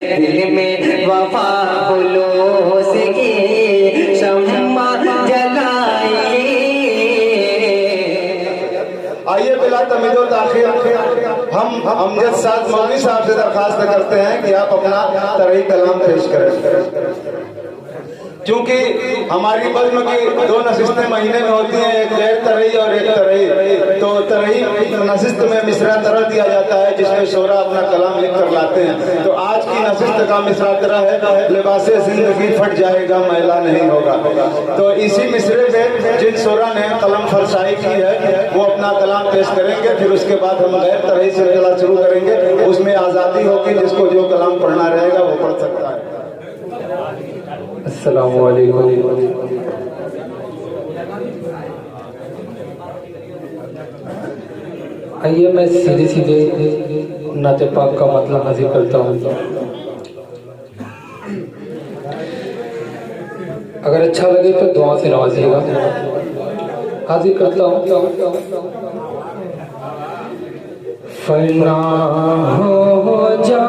دل میں وفا خلوص کی شمع جلائی. آئیے بلا تمید و تاخیر ہم امجد سعد مولوی صاحب سے درخواست کرتے ہیں کہ آپ اپنا طرحی کلام پیش کریں. چونکہ ہماری بزم کی دو نشستیں مہینے میں ہوتی ہیں، ایک غیر طرحی اور ایک طرحی. تو طرحی نشست میں مصرع طرح دیا جاتا ہے جس میں شعراء اپنا کلام لکھ کر لاتے ہیں. تو آج کی نشست کا مصرع طرح ہے لباس زندگی پھٹ جائے گا میلا نہیں ہوگا. تو اسی مصرع پہ جن شعراء نے قلم فرسائی کی ہے وہ اپنا کلام پیش کریں گے، پھر اس کے بعد ہم غیر طرحی سلسلہ شروع کریں گے. اس میں آزادی ہوگی، جس کو جو کلام پڑھنا رہے گا وہ پڑھ سکتا ہے. السلام علیکم. آئیے میں سیدھے نعت پاک کا مطلب حاضر کرتا ہوں. اگر اچھا لگے تو دعا سے نوازیے گا. حاضر کرتا ہوں. فنا ہو جا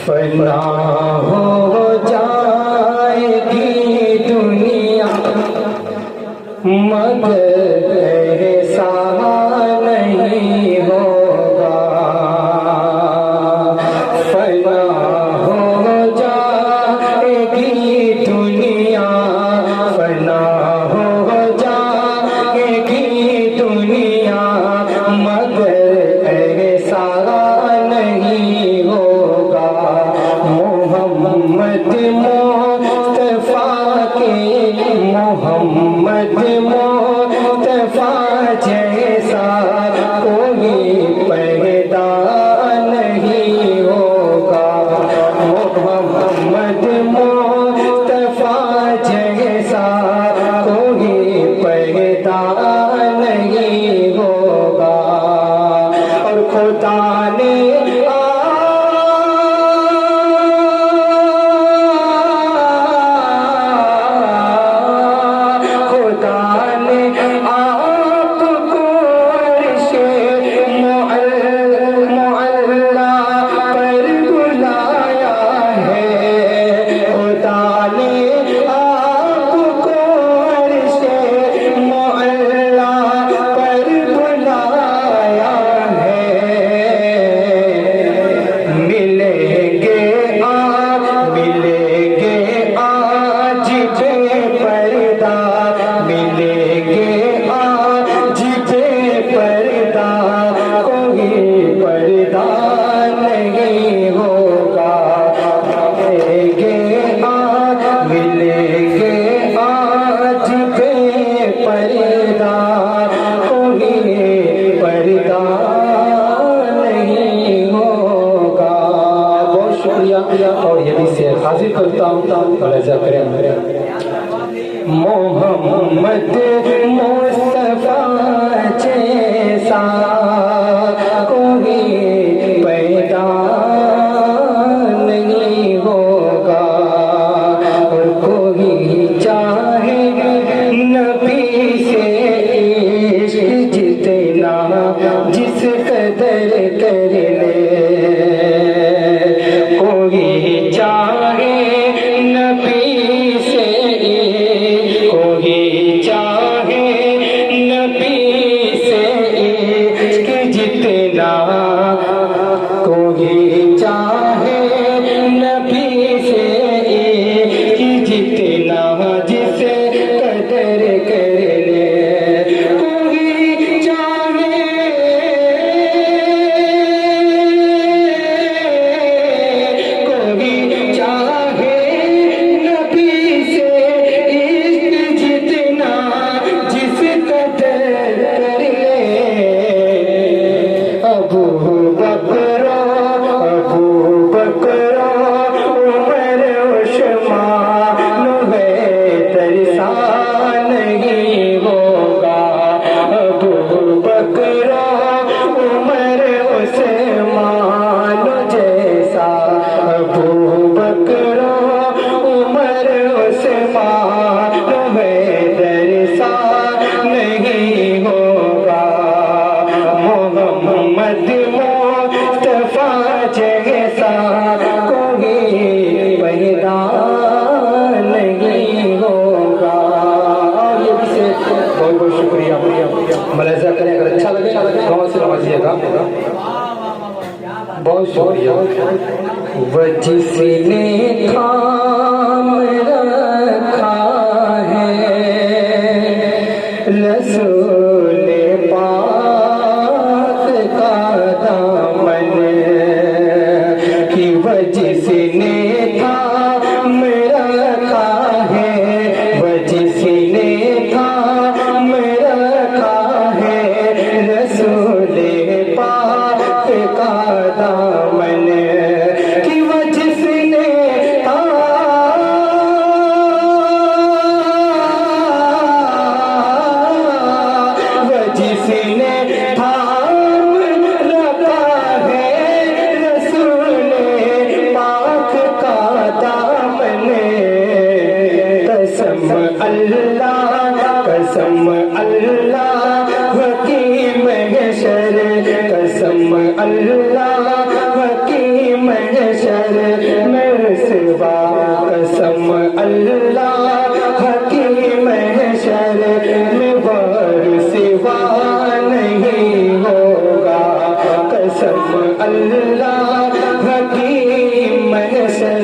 فنا ہو جائے گی دنیا مگر ایسا نہیں ہوگا. فنا ہو جائے گی دنیا، فنا ہو جائے گی دنیا مگر ایسا نہیں ہوگا. محمد مصطفیٰ کے محمد مصطفیٰ جیسا بہت بہت شکریہ ملاحظہ کریں اگر اچھا لگے دعا سے نوازیے گا بہت شکریہ وہ جس نے تھام رکھا ہے رسول پاک کا دامن کہ وہ جس نے تھام رکھا ہے وہ جس نے تھام رکھا ہے رسول پاک کا دامن کہ وہ جس نے وہ جس نے تھام رکھا ہے رسول پاک کا دامن قسم اللہ حکیم محشر قسم اللہ حکیم محشر میں رسوا قسم اللہ حکیم محشر میں ورسوا نہیں ہوگا قسم اللہ حکیم محشر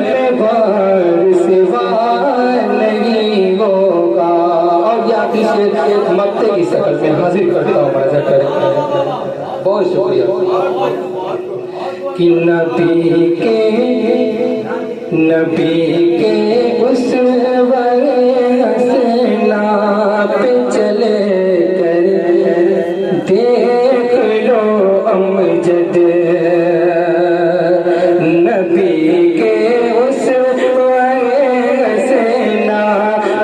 میں ورسوا نہیں ہوگا اور یہ آتی شیخ مکتے کی شکل میں حاضر کرتا ہوں ملاحظہ کریں بہت شکریہ کہ نبی کے اس حسنا پہ چلے کر دیکھ لو امجد نبی کے اس حسنا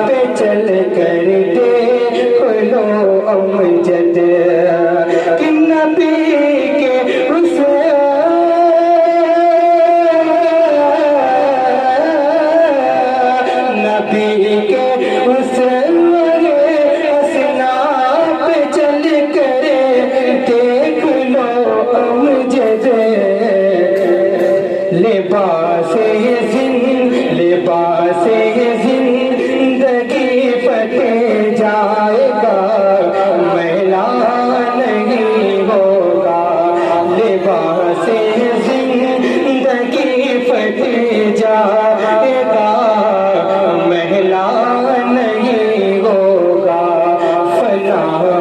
پہ چل کر دیکھ لو امجد کہ نبی کے اس نبی کے اس حسنا پہ چل کر دیکھ لو امجد لباس زندگی پھٹ جائے گا میلا نہیں ہوگا لباس زندگی پھٹ جائے گا میلا نہیں ہوگا فنا